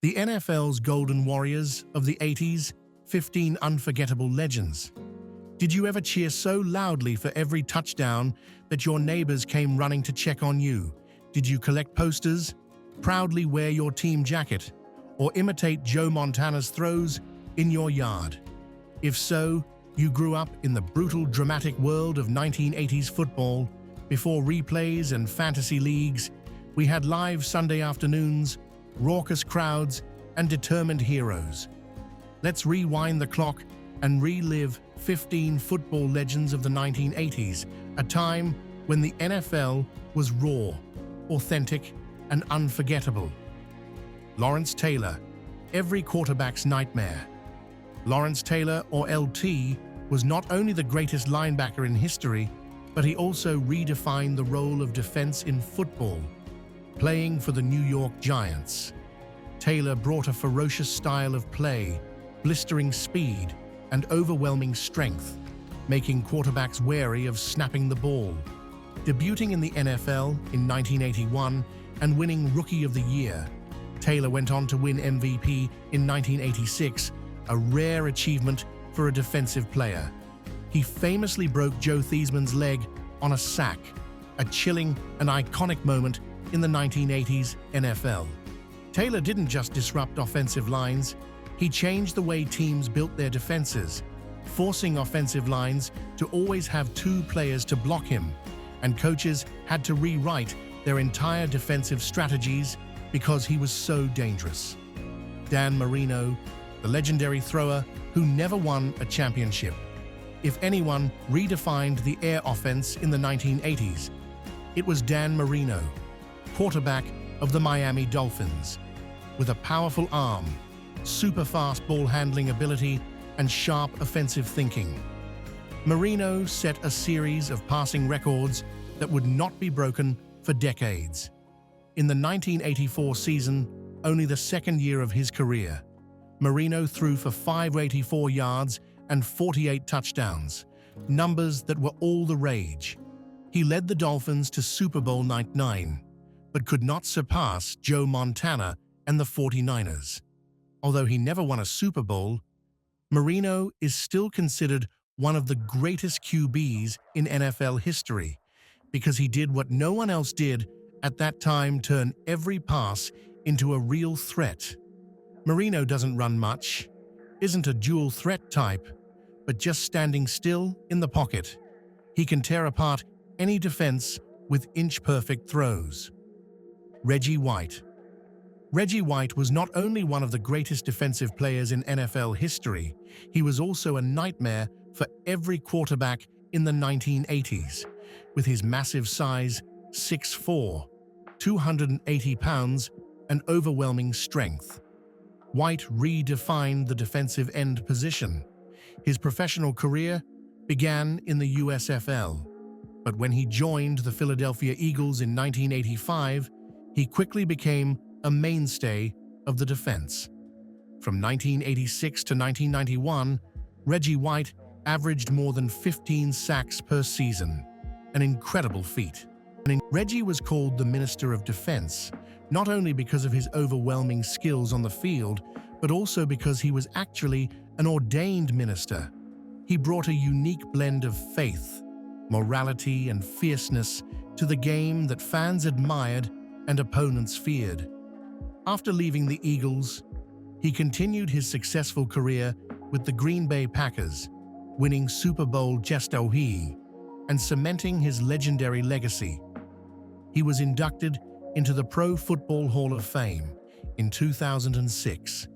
The NFL's Golden Warriors of the 80s, 15 unforgettable legends. Did you ever cheer so loudly for every touchdown that your neighbors came running to check on you? Did you collect posters, proudly wear your team jacket, or imitate Joe Montana's throws in your yard? If so, you grew up in the brutal, dramatic world of 1980s football. Before replays and fantasy leagues, we had live Sunday afternoons, raucous crowds, and determined heroes. Let's rewind the clock and relive 15 football legends of the 1980s, a time when the NFL was raw, authentic, and unforgettable. Lawrence Taylor, every quarterback's nightmare. Lawrence Taylor, or LT, was not only the greatest linebacker in history, but he also redefined the role of defense in football, playing for the New York Giants. Taylor brought a ferocious style of play, blistering speed, and overwhelming strength, making quarterbacks wary of snapping the ball. Debuting in the NFL in 1981 and winning Rookie of the Year, Taylor went on to win MVP in 1986, a rare achievement for a defensive player. He famously broke Joe Theismann's leg on a sack, a chilling and iconic moment in the 1980s NFL. Taylor didn't just disrupt offensive lines, he changed the way teams built their defenses, forcing offensive lines to always have two players to block him, and coaches had to rewrite their entire defensive strategies because he was so dangerous. Dan Marino, the legendary thrower who never won a championship. If anyone redefined the air offense in the 1980s, it was Dan Marino, quarterback of the Miami Dolphins. With a powerful arm, super fast ball handling ability, and sharp offensive thinking, Marino set a series of passing records that would not be broken for decades. In the 1984 season, only the second year of his career, Marino threw for 584 yards and 48 touchdowns, numbers that were all the rage. He led the Dolphins to Super Bowl '99, but could not surpass Joe Montana and the 49ers. Although he never won a Super Bowl, Marino is still considered one of the greatest QBs in NFL history because he did what no one else did at that time: turn every pass into a real threat. Marino doesn't run much, isn't a dual threat type, but just standing still in the pocket, he can tear apart any defense with inch-perfect throws. Reggie White. Reggie White was not only one of the greatest defensive players in NFL history, he was also a nightmare for every quarterback in the 1980s. With his massive size, 6'4", 280 pounds, and overwhelming strength, White redefined the defensive end position. His professional career began in the USFL, but when he joined the Philadelphia Eagles in 1985, he quickly became a mainstay of the defense. From 1986 to 1991, Reggie White averaged more than 15 sacks per season, an incredible feat. Reggie was called the Minister of Defense, not only because of his overwhelming skills on the field, but also because he was actually an ordained minister. He brought a unique blend of faith, morality, and fierceness to the game that fans admired and opponents feared. After leaving the Eagles, he continued his successful career with the Green Bay Packers, winning Super Bowl XXIII and cementing his legendary legacy. He was inducted into the Pro Football Hall of Fame in 2006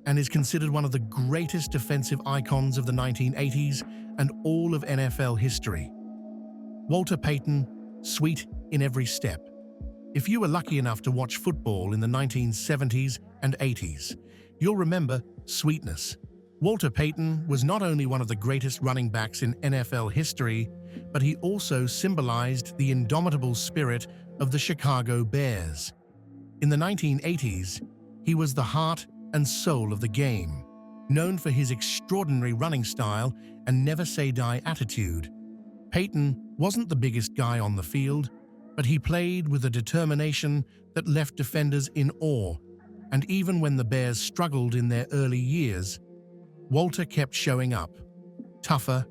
and is considered one of the greatest defensive icons of the 1980s and all of NFL history. Walter Payton, sweet in every step. If you were lucky enough to watch football in the 1970s and 80s, you'll remember sweetness. Walter Payton was not only one of the greatest running backs in NFL history, but he also symbolized the indomitable spirit of the Chicago Bears. In the 1980s, he was the heart and soul of the game, known for his extraordinary running style and never-say-die attitude. Payton wasn't the biggest guy on the field, but he played with a determination that left defenders in awe. And even when the Bears struggled in their early years, Walter kept showing up, tougher,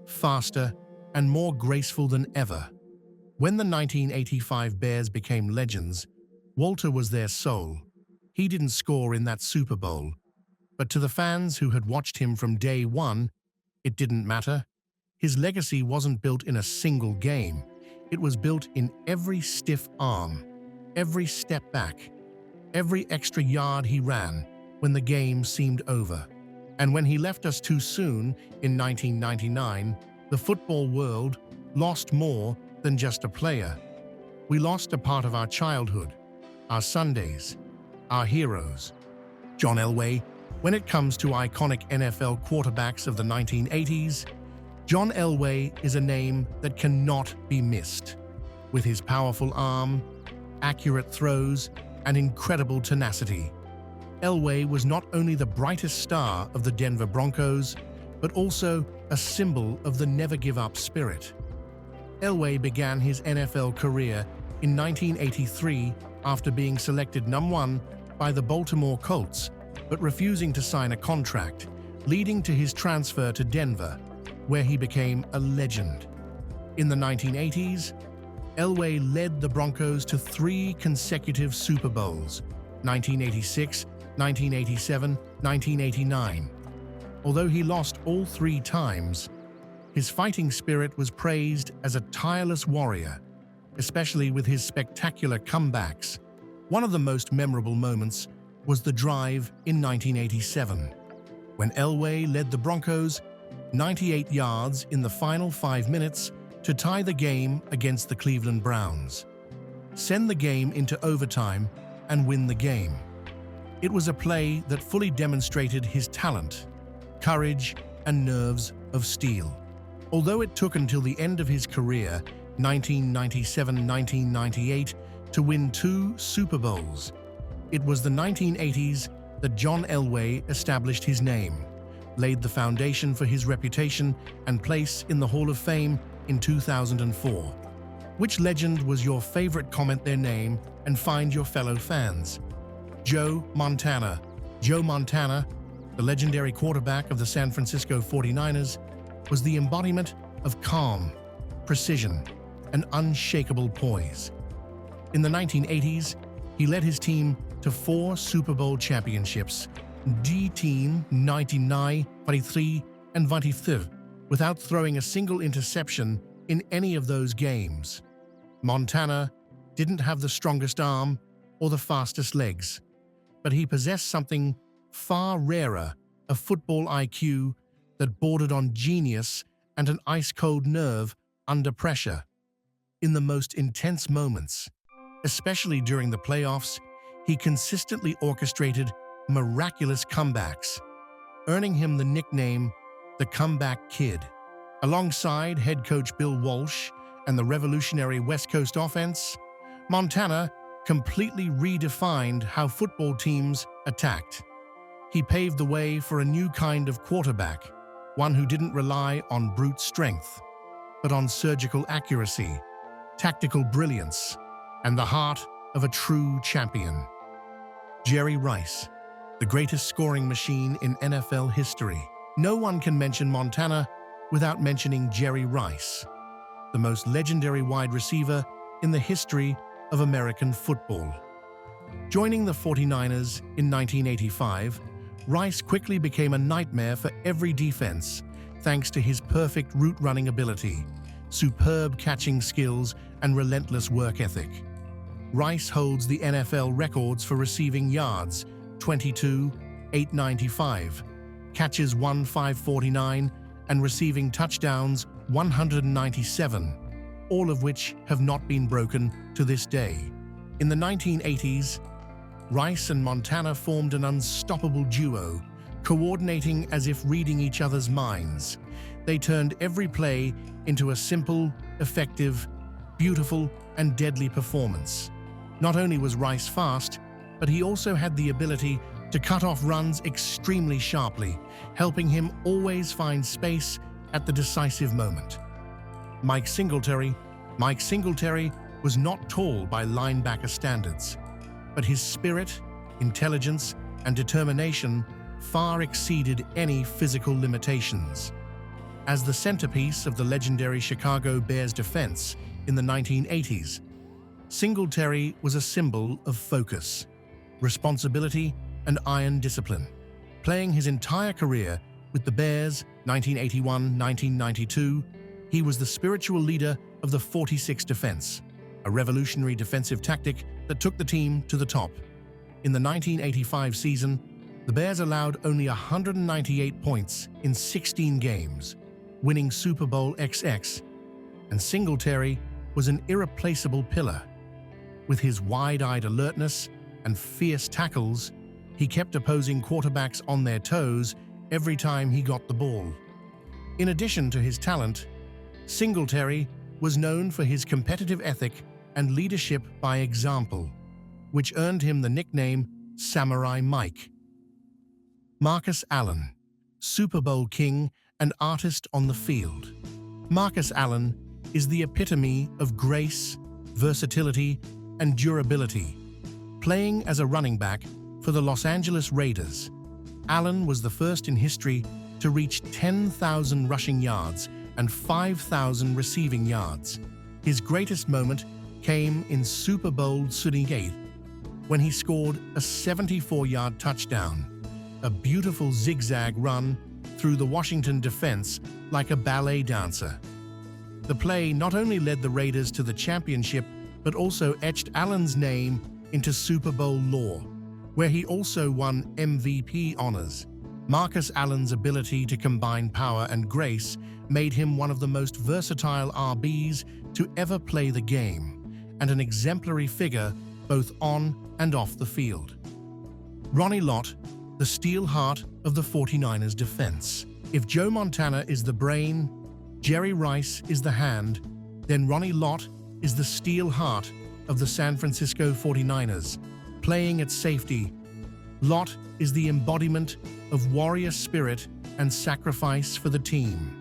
faster, and more graceful than ever. When the 1985 Bears became legends, Walter was their soul. He didn't score in that Super Bowl, but to the fans who had watched him from day one, it didn't matter. His legacy wasn't built in a single game. It was built in every stiff arm, every step back, every extra yard he ran when the game seemed over. And when he left us too soon in 1999, the football world lost more than just a player. We lost a part of our childhood, our Sundays, our heroes. John Elway. When it comes to iconic NFL quarterbacks of the 1980s, John Elway is a name that cannot be missed. With his powerful arm, accurate throws, and incredible tenacity, Elway was not only the brightest star of the Denver Broncos, but also a symbol of the never-give-up spirit. Elway began his NFL career in 1983 after being selected #1 by the Baltimore Colts, but refusing to sign a contract, leading to his transfer to Denver, where he became a legend. In the 1980s, Elway led the Broncos to 3 consecutive Super Bowls, 1986, 1987, 1989. Although he lost all 3 times, his fighting spirit was praised as a tireless warrior, especially with his spectacular comebacks. One of the most memorable moments was the drive in 1987, when Elway led the Broncos 98 yards in the final 5 minutes to tie the game against the Cleveland Browns, send the game into overtime, and win the game. It was a play that fully demonstrated his talent, courage, and nerves of steel. Although it took until the end of his career, 1997-1998, to win 2 Super Bowls, it was the 1980s that John Elway established his name, laid the foundation for his reputation, and place in the Hall of Fame in 2004. Which legend was your favorite? Comment their name and find your fellow fans. Joe Montana. Joe Montana, the legendary quarterback of the San Francisco 49ers, was the embodiment of calm, precision, and unshakable poise. In the 1980s, he led his team to 4 Super Bowl championships, 99, 23, and 25, without throwing a single interception in any of those games. Montana didn't have the strongest arm or the fastest legs, but he possessed something far rarer, a football IQ that bordered on genius and an ice-cold nerve under pressure. In the most intense moments, especially during the playoffs, he consistently orchestrated miraculous comebacks, earning him the nickname the Comeback Kid. Alongside head coach Bill Walsh and the revolutionary West Coast offense, Montana completely redefined how football teams attacked. He paved the way for a new kind of quarterback, one who didn't rely on brute strength, but on surgical accuracy, tactical brilliance, and the heart of a true champion. Jerry Rice, the greatest scoring machine in NFL history. No one can mention Montana without mentioning Jerry Rice, the most legendary wide receiver in the history of American football. Joining the 49ers in 1985, Rice quickly became a nightmare for every defense, thanks to his perfect route-running ability, superb catching skills, and relentless work ethic. Rice holds the NFL records for receiving yards, 22,895, catches 1,549, and receiving touchdowns, 197, all of which have not been broken to this day. In the 1980s, Rice and Montana formed an unstoppable duo, coordinating as if reading each other's minds. They turned every play into a simple, effective, beautiful, and deadly performance. Not only was Rice fast, but he also had the ability to cut off runs extremely sharply, helping him always find space at the decisive moment. Mike Singletary was not tall by linebacker standards, but his spirit, intelligence, and determination far exceeded any physical limitations. As the centerpiece of the legendary Chicago Bears defense in the 1980s, Singletary was a symbol of focus, responsibility, and iron discipline. Playing his entire career with the Bears, 1981-1992, he was the spiritual leader of the 46 defense, a revolutionary defensive tactic that took the team to the top. In the 1985 season, the Bears allowed only 198 points in 16 games, winning Super Bowl XX, and Singletary was an irreplaceable pillar. With his wide-eyed alertness and fierce tackles, he kept opposing quarterbacks on their toes every time he got the ball. In addition to his talent, Singletary was known for his competitive ethic and leadership by example, which earned him the nickname Samurai Mike. Marcus Allen, Super Bowl king and artist on the field. Marcus Allen is the epitome of grace, versatility, and durability. Playing as a running back for the Los Angeles Raiders, Allen was the first in history to reach 10,000 rushing yards and 5,000 receiving yards. His greatest moment came in Super Bowl XXXVIII, when he scored a 74-yard touchdown, a beautiful zigzag run through the Washington defense like a ballet dancer. The play not only led the Raiders to the championship, but also etched Allen's name into Super Bowl lore, where he also won MVP honors. Marcus Allen's ability to combine power and grace made him one of the most versatile RBs to ever play the game, and an exemplary figure both on and off the field. Ronnie Lott, the steel heart of the 49ers defense. If Joe Montana is the brain, Jerry Rice is the hand, then Ronnie Lott is the steel heart of the San Francisco 49ers. Playing at safety, Lott is the embodiment of warrior spirit and sacrifice for the team.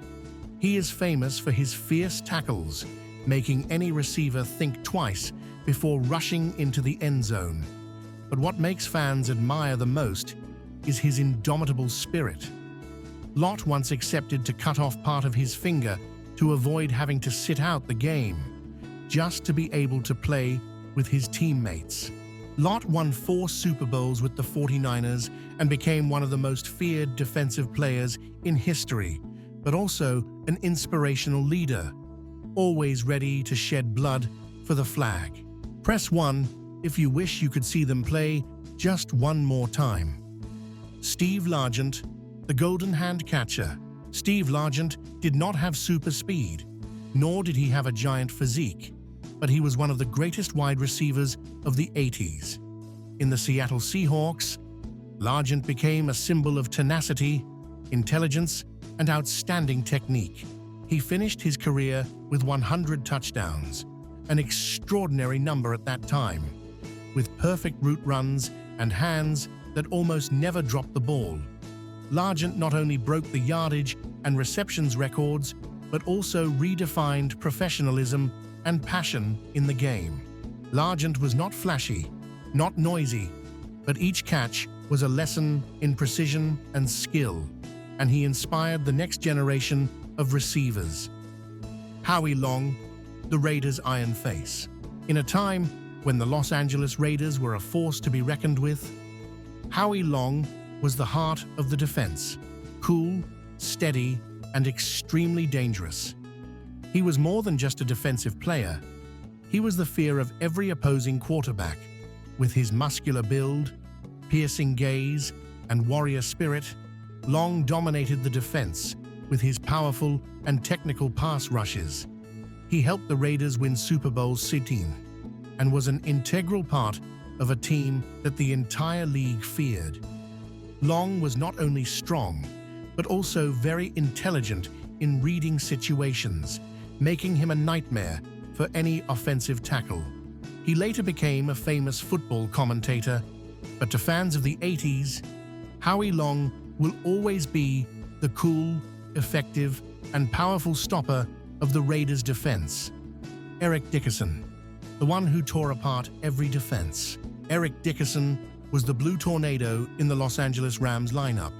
He is famous for his fierce tackles, making any receiver think twice before rushing into the end zone. But what makes fans admire the most is his indomitable spirit. Lott once accepted to cut off part of his finger to avoid having to sit out the game, just to be able to play with his teammates. Lott won 4 Super Bowls with the 49ers and became one of the most feared defensive players in history, but also an inspirational leader, always ready to shed blood for the flag. Press 1 if you wish you could see them play just one more time. Steve Largent, the Golden Hand catcher. Steve Largent did not have super speed, nor did he have a giant physique, but he was one of the greatest wide receivers of the 80s. In the Seattle Seahawks, Largent became a symbol of tenacity, intelligence, and outstanding technique. He finished his career with 100 touchdowns, an extraordinary number at that time, with perfect route runs and hands that almost never dropped the ball. Largent not only broke the yardage and receptions records, but also redefined professionalism and passion in the game. Largent was not flashy, not noisy, but each catch was a lesson in precision and skill, and he inspired the next generation of receivers. Howie Long, the Raiders' iron face. In a time when the Los Angeles Raiders were a force to be reckoned with, Howie Long was the heart of the defense, cool, steady, and extremely dangerous. He was more than just a defensive player. He was the fear of every opposing quarterback. With his muscular build, piercing gaze, and warrior spirit, Long dominated the defense with his powerful and technical pass rushes. He helped the Raiders win Super Bowl XVIII and was an integral part of a team that the entire league feared. Long was not only strong, but also very intelligent in reading situations, making him a nightmare for any offensive tackle. He later became a famous football commentator, but to fans of the 80s, Howie Long will always be the cool, effective, and powerful stopper of the Raiders' defense. Eric Dickerson, the one who tore apart every defense. Eric Dickerson was the Blue Tornado in the Los Angeles Rams lineup.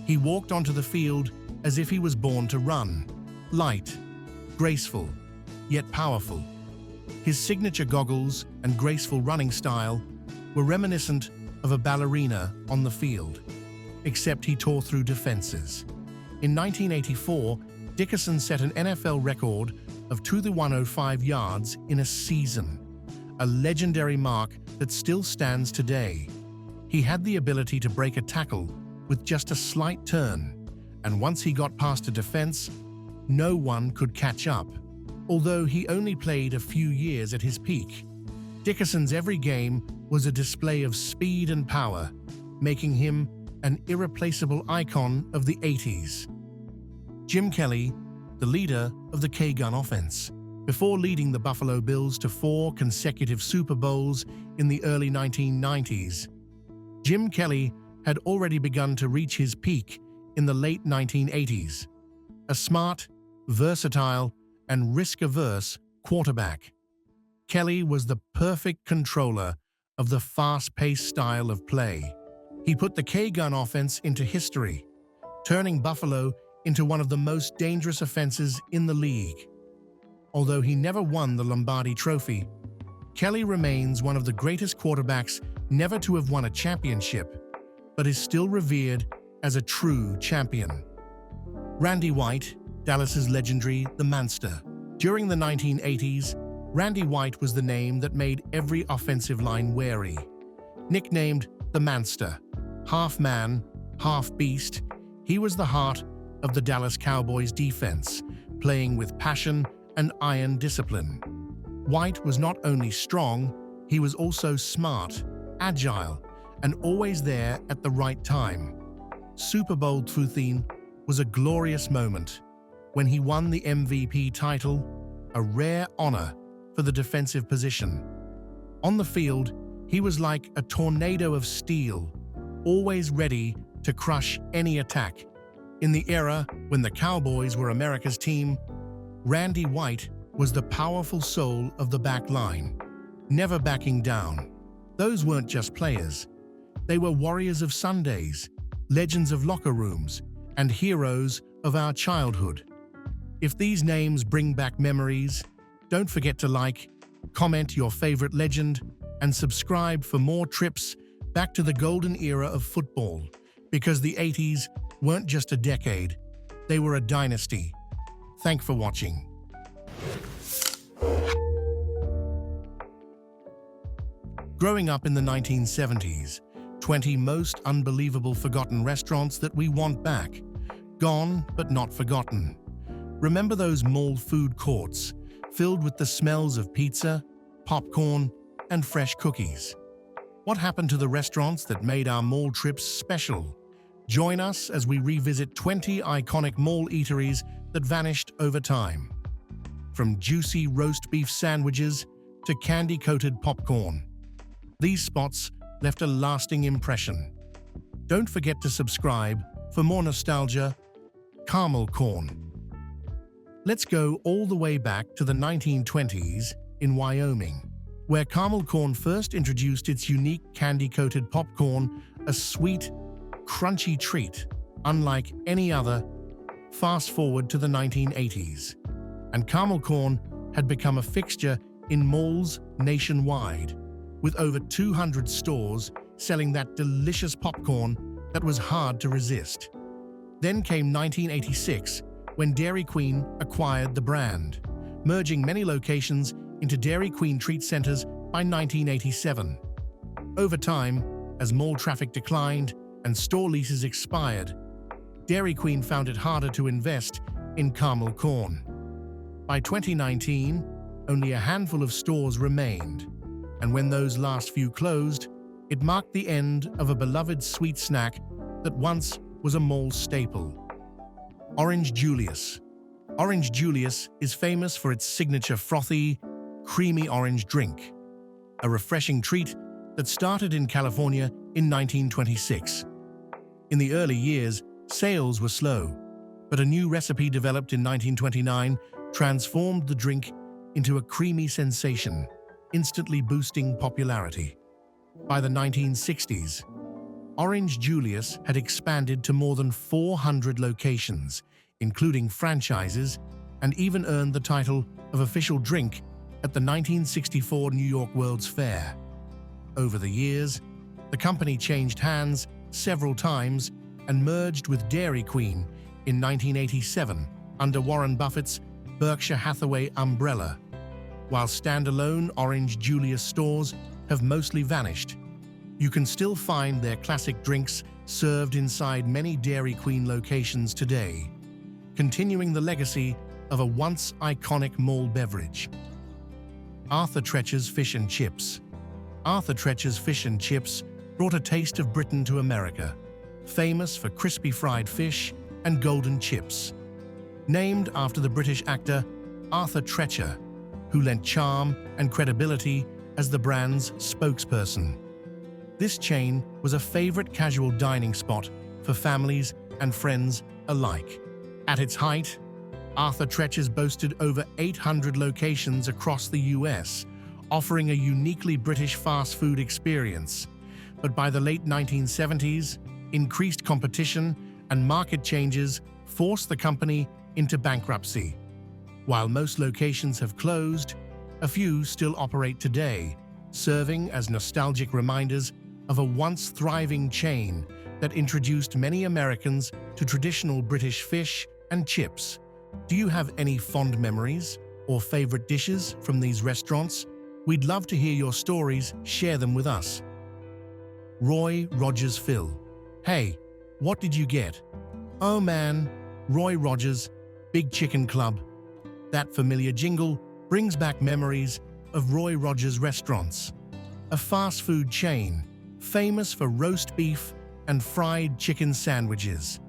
He walked onto the field as if he was born to run, light, graceful, yet powerful. His signature goggles and graceful running style were reminiscent of a ballerina on the field, except he tore through defenses. In 1984, Dickerson set an NFL record of 2,105 yards in a season, a legendary mark that still stands today. He had the ability to break a tackle with just a slight turn, and once he got past a defense, no one could catch up. Although he only played a few years at his peak, Dickerson's every game was a display of speed and power, making him an irreplaceable icon of the 80s. Jim Kelly, the leader of the K-Gun offense. Before leading the Buffalo Bills to 4 consecutive Super Bowls in the early 1990s, Jim Kelly had already begun to reach his peak in the late 1980s. A smart, versatile, and risk-averse quarterback, Kelly was the perfect controller of the fast-paced style of play. He put the K-Gun offense into history, turning Buffalo into one of the most dangerous offenses in the league. Although he never won the Lombardi Trophy, Kelly remains one of the greatest quarterbacks never to have won a championship, but is still revered as a true champion. Randy White, Dallas's legendary The Manster. During the 1980s, Randy White was the name that made every offensive line wary. Nicknamed The Manster, half man, half beast, he was the heart of the Dallas Cowboys defense, playing with passion and iron discipline. White was not only strong, he was also smart, agile, and always there at the right time. Super Bowl 13 was a glorious moment when he won the MVP title, a rare honor for the defensive position. On the field, he was like a tornado of steel, always ready to crush any attack. In the era when the Cowboys were America's team, Randy White was the powerful soul of the back line, never backing down. Those weren't just players. They were warriors of Sundays, legends of locker rooms, and heroes of our childhood. If these names bring back memories, don't forget to like, comment your favorite legend, and subscribe for more trips back to the golden era of football, because the 80s weren't just a decade, they were a dynasty. Thanks for watching. Growing up in the 1970s, 20 most unbelievable forgotten restaurants that we want back. Gone but not forgotten. Remember those mall food courts, filled with the smells of pizza, popcorn, and fresh cookies? What happened to the restaurants that made our mall trips special? Join us as we revisit 20 iconic mall eateries that vanished over time. From juicy roast beef sandwiches to candy-coated popcorn, these spots left a lasting impression. Don't forget to subscribe for more nostalgia. Caramel corn. Let's go all the way back to the 1920s in Wyoming, where caramel corn first introduced its unique candy-coated popcorn, a sweet, crunchy treat unlike any other. Fast forward to the 1980s, and caramel corn had become a fixture in malls nationwide, with over 200 stores selling that delicious popcorn that was hard to resist. Then came 1986, when Dairy Queen acquired the brand, merging many locations into Dairy Queen treat centers by 1987. Over time, as mall traffic declined and store leases expired, Dairy Queen found it harder to invest in caramel corn. By 2019, only a handful of stores remained, and when those last few closed, it marked the end of a beloved sweet snack that once was a mall staple. Orange Julius. Orange Julius is famous for its signature frothy, creamy orange drink, a refreshing treat that started in California in 1926. In the early years, sales were slow, but a new recipe developed in 1929 transformed the drink into a creamy sensation, instantly boosting popularity. By the 1960s, Orange Julius had expanded to more than 400 locations, including franchises, and even earned the title of official drink at the 1964 New York World's Fair. Over the years, the company changed hands several times and merged with Dairy Queen in 1987 under Warren Buffett's Berkshire Hathaway umbrella. While standalone Orange Julius stores have mostly vanished, you can still find their classic drinks served inside many Dairy Queen locations today, continuing the legacy of a once iconic mall beverage. Arthur Treacher's Fish and Chips. Arthur Treacher's Fish and Chips brought a taste of Britain to America, famous for crispy fried fish and golden chips. Named after the British actor Arthur Treacher, who lent charm and credibility as the brand's spokesperson. This chain was a favorite casual dining spot for families and friends alike. At its height, Arthur Treacher's boasted over 800 locations across the US, offering a uniquely British fast food experience. But by the late 1970s, increased competition and market changes forced the company into bankruptcy. While most locations have closed, a few still operate today, serving as nostalgic reminders of a once thriving chain that introduced many Americans to traditional British fish and chips. Do you have any fond memories or favorite dishes from these restaurants? We'd love to hear your stories, share them with us. Roy Rogers Phil. Hey, what did you get? Oh man, Roy Rogers, Big Chicken Club. That familiar jingle brings back memories of Roy Rogers restaurants, a fast food chain famous for roast beef and fried chicken sandwiches,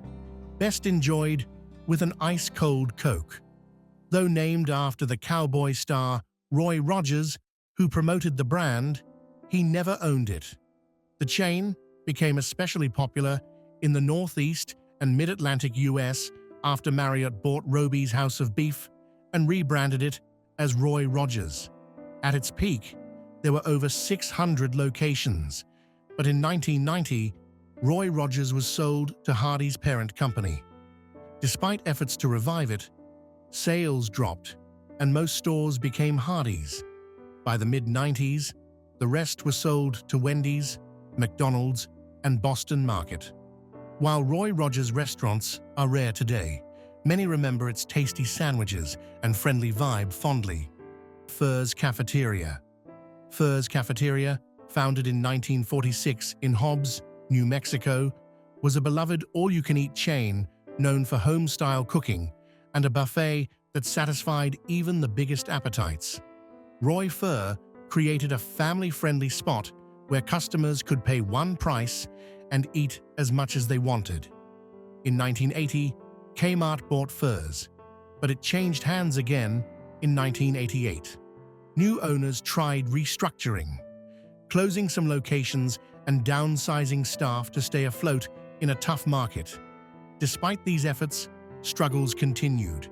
best enjoyed with an ice-cold Coke. Though named after the cowboy star Roy Rogers, who promoted the brand, he never owned it. The chain became especially popular in the Northeast and Mid-Atlantic US after Marriott bought Roby's House of Beef and rebranded it as Roy Rogers. At its peak, there were over 600 locations, but in 1990, Roy Rogers was sold to Hardee's parent company. Despite efforts to revive it, sales dropped, and most stores became Hardee's. By the mid-90s, the rest were sold to Wendy's, McDonald's, and Boston Market. While Roy Rogers restaurants are rare today, many remember its tasty sandwiches and friendly vibe fondly. Furr's Cafeteria. Furr's Cafeteria, founded in 1946 in Hobbs, New Mexico, was a beloved all-you-can-eat chain known for home-style cooking and a buffet that satisfied even the biggest appetites. Roy Furr created a family-friendly spot where customers could pay one price and eat as much as they wanted. In 1980, Kmart bought Furr's, but it changed hands again in 1988. New owners tried restructuring, closing some locations and downsizing staff to stay afloat in a tough market. Despite these efforts, struggles continued,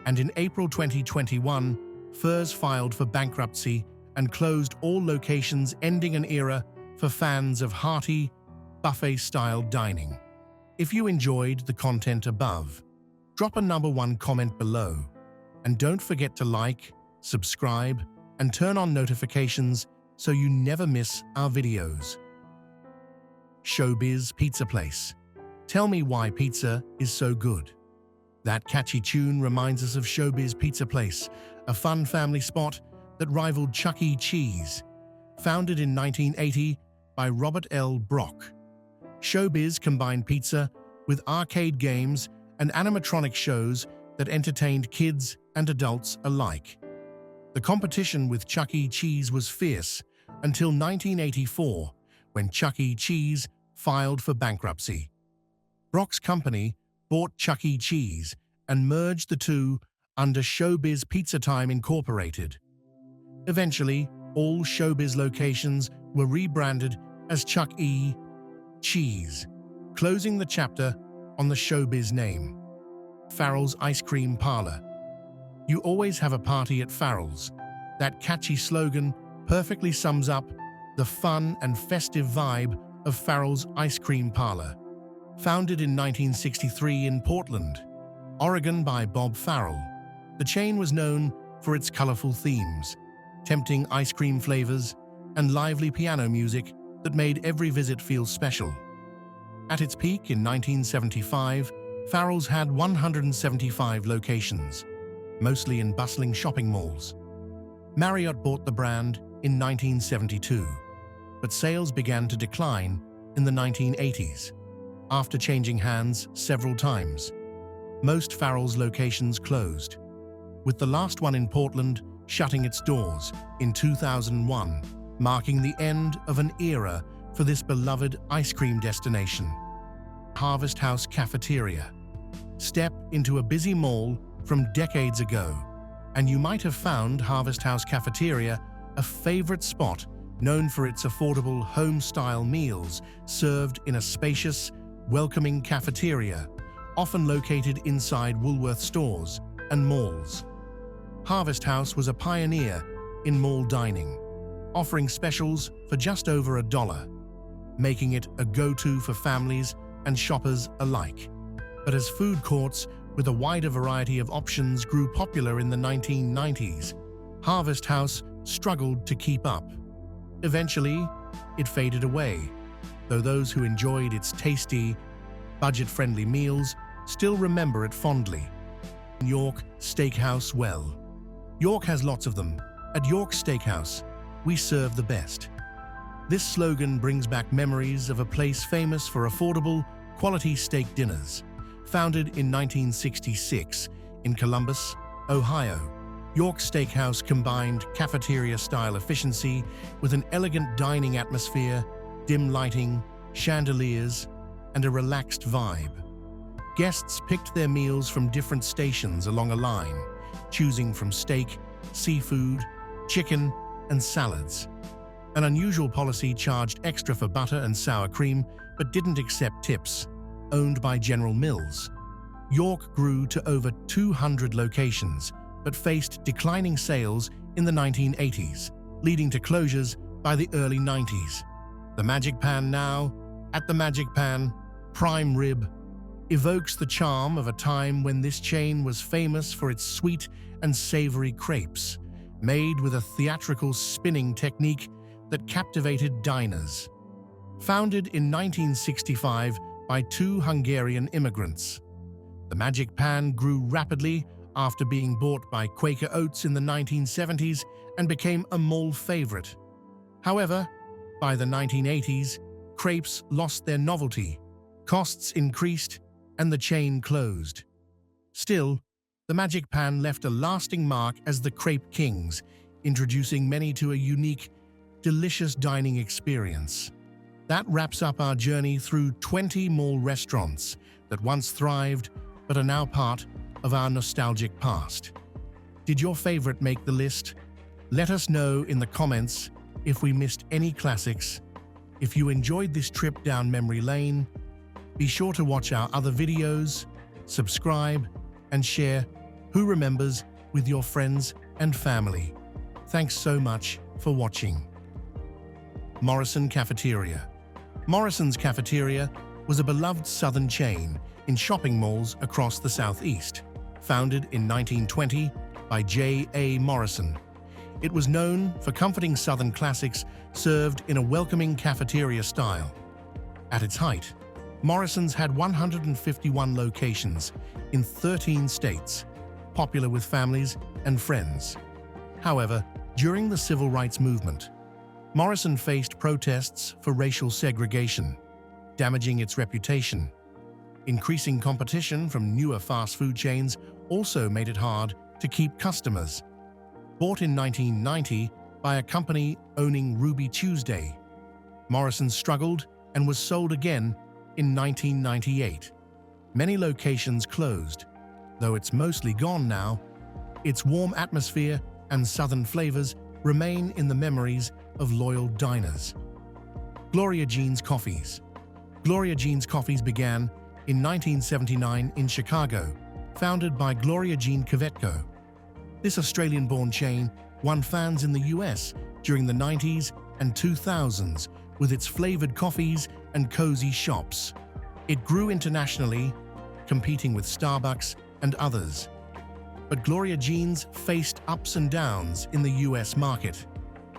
and in April 2021, Furr's filed for bankruptcy and closed all locations, ending an era for fans of hearty, buffet-style dining. If you enjoyed the content above, drop a #1 comment below, and don't forget to like, subscribe, and turn on notifications so you never miss our videos. Showbiz Pizza Place. Tell me why pizza is so good. That catchy tune reminds us of Showbiz Pizza Place, a fun family spot that rivaled Chuck E. Cheese. Founded in 1980 by Robert L. Brock, Showbiz combined pizza with arcade games and animatronic shows that entertained kids and adults alike. The competition with Chuck E. Cheese was fierce until 1984, when Chuck E. Cheese filed for bankruptcy. Brock's company bought Chuck E. Cheese and merged the two under Showbiz Pizza Time Incorporated. Eventually, all Showbiz locations were rebranded as Chuck E. Cheese, closing the chapter on the Showbiz name. Farrell's Ice Cream Parlor. You always have a party at Farrell's. That catchy slogan perfectly sums up the fun and festive vibe of Farrell's Ice Cream Parlor. Founded in 1963 in Portland, Oregon by Bob Farrell, the chain was known for its colorful themes, tempting ice cream flavors, and lively piano music that made every visit feel special. At its peak in 1975, Farrell's had 175 locations, mostly in bustling shopping malls. Marriott bought the brand in 1972, but sales began to decline in the 1980s, after changing hands several times. Most Farrell's locations closed, with the last one in Portland shutting its doors in 2001, marking the end of an era for this beloved ice cream destination. Harvest House Cafeteria. Step into a busy mall from decades ago, and you might have found Harvest House Cafeteria a favorite spot known for its affordable home-style meals served in a spacious, welcoming cafeteria, often located inside Woolworth stores and malls. Harvest House was a pioneer in mall dining, offering specials for just over $1, making it a go-to for families and shoppers alike. But as food courts with a wider variety of options grew popular in the 1990s, Harvest House struggled to keep up. Eventually, it faded away, though those who enjoyed its tasty, budget-friendly meals still remember it fondly. York Steakhouse. Well, York has lots of them. At York Steakhouse, we serve the best. This slogan brings back memories of a place famous for affordable, quality steak dinners. Founded in 1966 in Columbus, Ohio, York Steakhouse combined cafeteria-style efficiency with an elegant dining atmosphere, dim lighting, chandeliers, and a relaxed vibe. Guests picked their meals from different stations along a line, choosing from steak, seafood, chicken, and salads. An unusual policy charged extra for butter and sour cream, but didn't accept tips. Owned by General Mills, York grew to over 200 locations, but faced declining sales in the 1980s, leading to closures by the early 90s. The Magic Pan. Now, at the Magic Pan, prime rib evokes the charm of a time when this chain was famous for its sweet and savory crepes, made with a theatrical spinning technique that captivated diners. Founded in 1965 by two Hungarian immigrants, the Magic Pan grew rapidly after being bought by Quaker Oats in the 1970s and became a mall favorite. However, by the 1980s, crepes lost their novelty, costs increased, and the chain closed. Still, the Magic Pan left a lasting mark as the Crepe Kings, introducing many to a unique, delicious dining experience. That wraps up our journey through 20 mall restaurants that once thrived but are now part of our nostalgic past. Did your favorite make the list? Let us know in the comments if we missed any classics. If you enjoyed this trip down memory lane, be sure to watch our other videos, subscribe, and share Who Remembers with your friends and family. Thanks so much for watching. Morrison Cafeteria. Morrison's Cafeteria was a beloved Southern chain in shopping malls across the Southeast. Founded in 1920 by J.A. Morrison, it was known for comforting Southern classics served in a welcoming cafeteria style. At its height, Morrison's had 151 locations in 13 states, popular with families and friends. However, during the Civil Rights Movement, Morrison faced protests for racial segregation, damaging its reputation. Increasing competition from newer fast food chains also made it hard to keep customers. Bought in 1990 by a company owning Ruby Tuesday, Morrison struggled and was sold again in 1998. Many locations closed, though it's mostly gone now. Its warm atmosphere and Southern flavors remain in the memories of loyal diners. Gloria Jean's Coffees. Gloria Jean's Coffees began in 1979 in Chicago, founded by Gloria Jean Kvetko. This Australian-born chain won fans in the US during the 90s and 2000s with its flavored coffees and cozy shops. It grew internationally, competing with Starbucks and others. But Gloria Jean's faced ups and downs in the US market.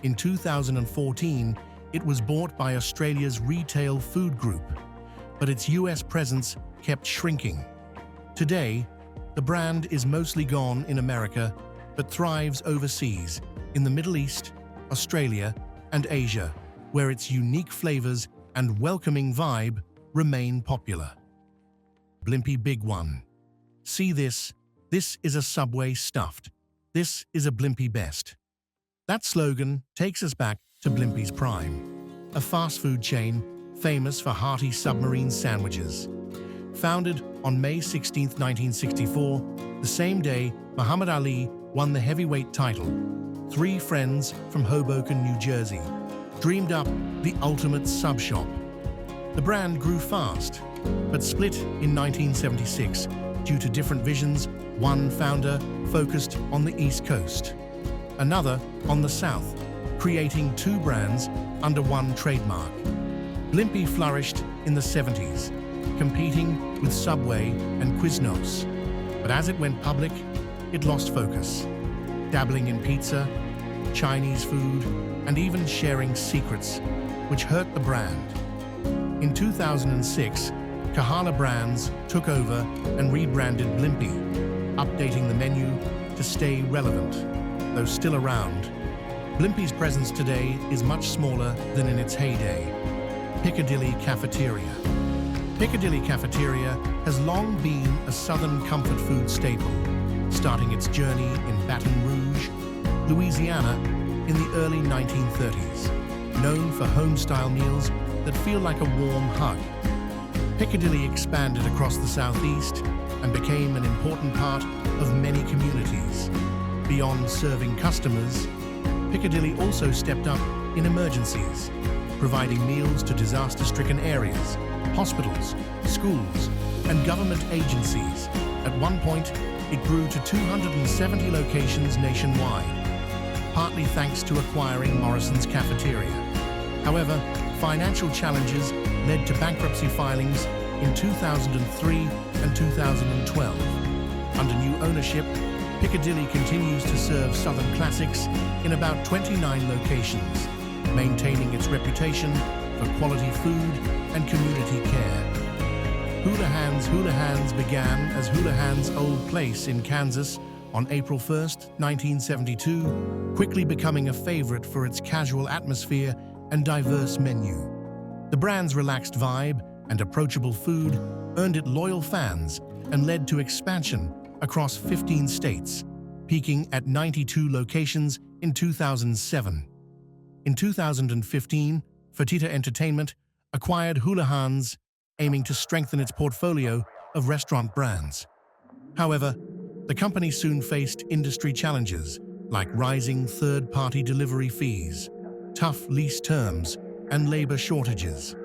In 2014, it was bought by Australia's Retail Food Group, but its US presence kept shrinking. Today, the brand is mostly gone in America, but thrives overseas, in the Middle East, Australia, and Asia, where its unique flavors and welcoming vibe remain popular. Blimpie Big One. See this? This is a Subway stuffed. This is a Blimpie Best. That slogan takes us back to Blimpie's prime, a fast food chain famous for hearty submarine sandwiches. Founded on May 16, 1964, the same day Muhammad Ali won the heavyweight title, three friends from Hoboken, New Jersey, dreamed up the ultimate sub shop. The brand grew fast, but split in 1976 due to different visions. One founder focused on the East Coast, another on the South, creating two brands under one trademark. Blimpie flourished in the 70s, competing with Subway and Quiznos. But as it went public, it lost focus, dabbling in pizza, Chinese food, and even sharing secrets, which hurt the brand. In 2006, Kahala Brands took over and rebranded Blimpie, updating the menu to stay relevant. Though still around, Blimpie's presence today is much smaller than in its heyday. Piccadilly Cafeteria. Piccadilly Cafeteria has long been a Southern comfort food staple, starting its journey in Baton Rouge, Louisiana in the early 1930s, known for home-style meals that feel like a warm hug. Piccadilly expanded across the Southeast and became an important part of many communities. Beyond serving customers, Piccadilly also stepped up in emergencies, providing meals to disaster-stricken areas, hospitals, schools, and government agencies. At one point, it grew to 270 locations nationwide, partly thanks to acquiring Morrison's Cafeteria. However, financial challenges led to bankruptcy filings in 2003 and 2012. Under new ownership, Piccadilly continues to serve Southern classics in about 29 locations, maintaining its reputation for quality food and community care. Houlihan's began as Houlihan's Old Place in Kansas on April 1, 1972, quickly becoming a favorite for its casual atmosphere and diverse menu. The brand's relaxed vibe and approachable food earned it loyal fans and led to expansion across 15 states, peaking at 92 locations in 2007. In 2015, Fertitta Entertainment acquired Houlihan's, aiming to strengthen its portfolio of restaurant brands. However, the company soon faced industry challenges like rising third-party delivery fees, tough lease terms, and labor shortages.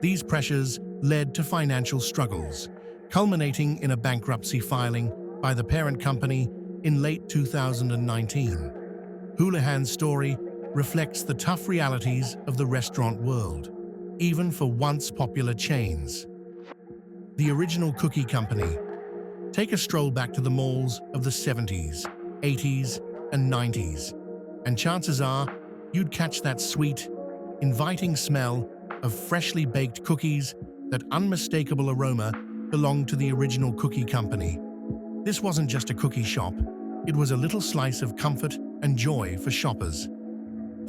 These pressures led to financial struggles, culminating in a bankruptcy filing by the parent company in late 2019. Houlihan's story reflects the tough realities of the restaurant world, even for once popular chains. The original cookie company. Take a stroll back to the malls of the 70s, 80s, and 90s, and chances are you'd catch that sweet, inviting smell of freshly baked cookies. That unmistakable aroma belonged to the original cookie company. This wasn't just a cookie shop, it was a little slice of comfort and joy for shoppers.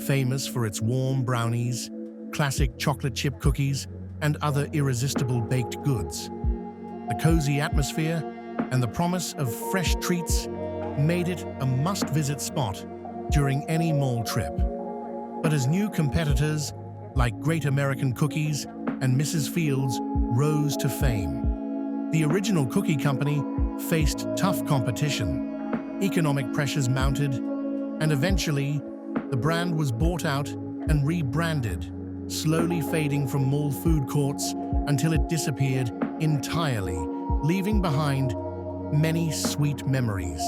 Famous for its warm brownies, classic chocolate chip cookies, and other irresistible baked goods. The cozy atmosphere and the promise of fresh treats made it a must-visit spot during any mall trip. But as new competitors like Great American Cookies and Mrs. Fields rose to fame, the original cookie company faced tough competition. Economic pressures mounted, and eventually, the brand was bought out and rebranded, slowly fading from mall food courts until it disappeared entirely, leaving behind many sweet memories.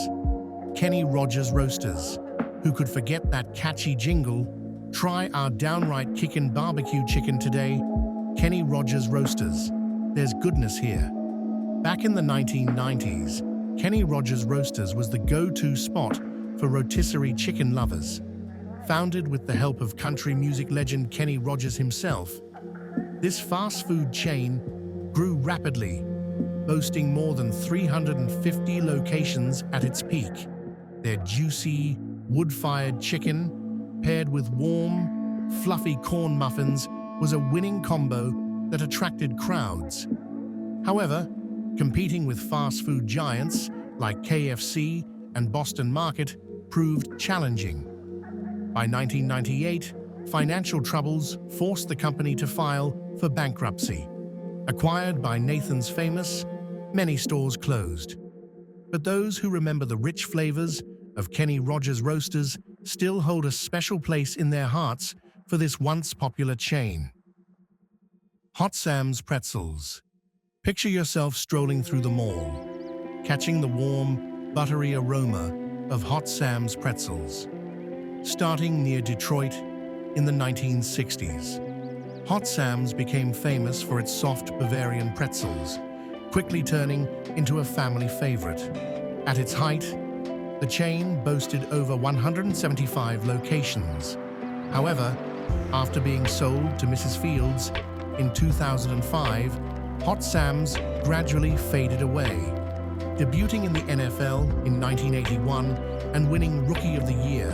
Kenny Rogers Roasters, who could forget that catchy jingle, Try our downright kickin' barbecue chicken today. Kenny Rogers Roasters. There's goodness here. Back in the 1990s, Kenny Rogers Roasters was the go-to spot for rotisserie chicken lovers. Founded with the help of country music legend Kenny Rogers himself, this fast food chain grew rapidly, boasting more than 350 locations at its peak. Their juicy, wood-fired chicken, paired with warm, fluffy corn muffins, was a winning combo that attracted crowds. However, competing with fast food giants like KFC and Boston Market proved challenging. By 1998, financial troubles forced the company to file for bankruptcy. Acquired by Nathan's Famous, many stores closed. But those who remember the rich flavors of Kenny Rogers Roasters still hold a special place in their hearts for this once popular chain. Hot Sam's Pretzels. Picture yourself strolling through the mall, catching the warm, buttery aroma of Hot Sam's Pretzels. Starting near Detroit in the 1960s, Hot Sam's became famous for its soft Bavarian pretzels, quickly turning into a family favorite. At its height, the chain boasted over 175 locations. However, after being sold to Mrs. Fields in 2005, Hot Sam's gradually faded away. Debuting in the NFL in 1981 and winning Rookie of the Year,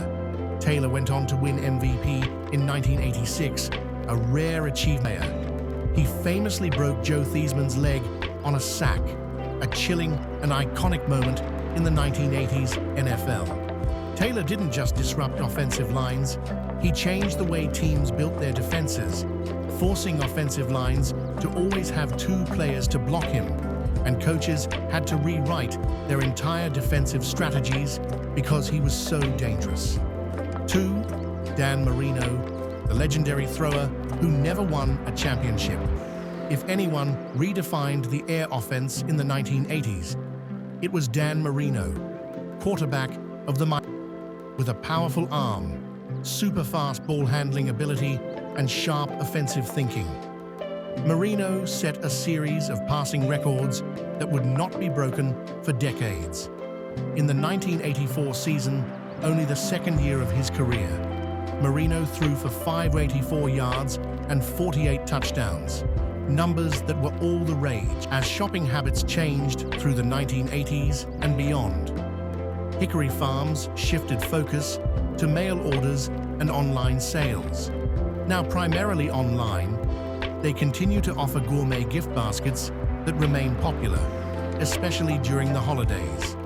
Taylor went on to win MVP in 1986, a rare achievement. He famously broke Joe Theismann's leg on a sack, a chilling and iconic moment in the 1980s NFL. Taylor didn't just disrupt offensive lines, he changed the way teams built their defenses, forcing offensive lines to always have two players to block him, and coaches had to rewrite their entire defensive strategies because he was so dangerous. 2. Dan Marino, the legendary thrower who never won a championship. If anyone redefined the air offense in the 1980s, it was Dan Marino, quarterback of the Miami, with a powerful arm, super fast ball handling ability, and sharp offensive thinking. Marino set a series of passing records that would not be broken for decades. In the 1984 season, only the second year of his career, Marino threw for 584 yards and 48 touchdowns, numbers that were all the rage as shopping habits changed through the 1980s and beyond. Hickory Farms shifted focus to mail orders and online sales. Now primarily online, they continue to offer gourmet gift baskets that remain popular, especially during the holidays.